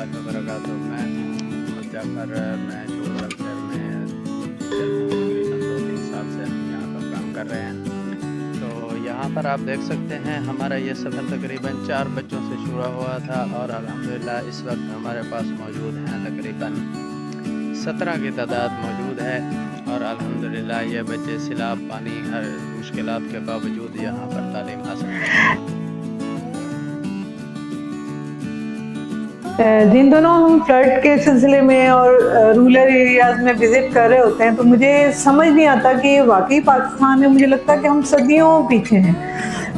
वबरकातुहू। मैं मोहम्मद जाफ़र, मैं शोरल शहर में टीचर हूँ। तकरीबन 2-3 साल से हम यहाँ पर काम कर रहे हैं। तो यहाँ पर आप देख सकते हैं हमारा ये सफ़र तकरीबन 4 बच्चों से शुरू हुआ था और अल्हम्दुलिल्लाह इस वक्त हमारे पास मौजूद हैं तकरीबन 17 की तादाद मौजूद है। और अल्हम्दुलिल्लाह ये बच्चे सैलाब, पानी, हर मुश्किलात के बावजूद यहाँ पर तालीम हासिल करते हैं। जिन दोनों हम फ्लड के सिलसिले में और रूरल एरियाज़ में विज़िट कर रहे होते हैं तो मुझे समझ नहीं आता कि वाकई पाकिस्तान में, मुझे लगता है कि हम सदियों पीछे हैं।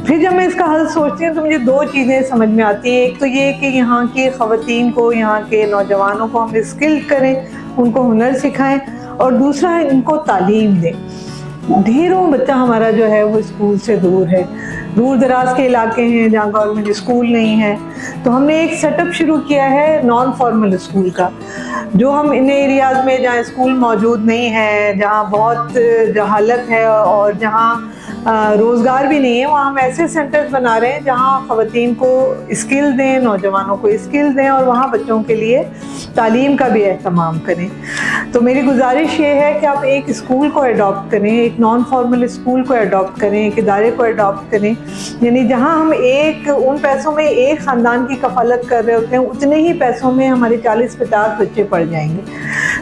फिर जब मैं इसका हल सोचती हूँ तो मुझे 2 चीज़ें समझ में आती हैं। एक तो ये कि यहाँ की ख़वातीन को, यहाँ के नौजवानों को हम स्किल करें, उनको हुनर सिखाएं, और दूसरा है इनको तालीम दें। ढेरों बच्चा हमारा जो है वो स्कूल से दूर है, दूर दराज के इलाके हैं जहाँ गवर्नमेंट स्कूल नहीं है। तो हमने एक सेटअप शुरू किया है नॉन फॉर्मल स्कूल का, जो हम इन एरियाज़ में जहाँ स्कूल मौजूद नहीं है, जहाँ बहुत जहालत है और जहाँ रोज़गार भी नहीं है, वहाँ हम ऐसे सेंटर्स बना रहे हैं जहाँ ख़वातीन को स्किल दें, नौजवानों को स्किल दें और वहाँ बच्चों के लिए तालीम का भी एहतमाम करें। तो मेरी गुजारिश ये है कि आप एक स्कूल को अडॉप्ट करें, एक नॉन फॉर्मल स्कूल को अडॉप्ट करें, एक इदारे को अडॉप्ट करें, यानी जहाँ हम उन पैसों में एक ख़ानदान की कफ़ालत कर रहे होते हैं, उतने ही पैसों में हमारे 40-50 बच्चे पढ़ जाएंगे।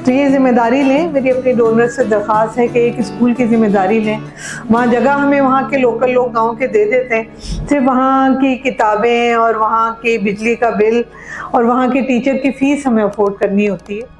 तो ये ज़िम्मेदारी लें। मेरी अपनी डोनर से दरख्वास्त है कि एक स्कूल की ज़िम्मेदारी लें। वहाँ जगह हमें वहाँ के लोकल लोग गाँव के दे देते हैं, सिर्फ वहाँ की किताबें और वहाँ की बिजली का बिल और वहाँ के टीचर की फ़ीस हमें अफोर्ड करनी होती है।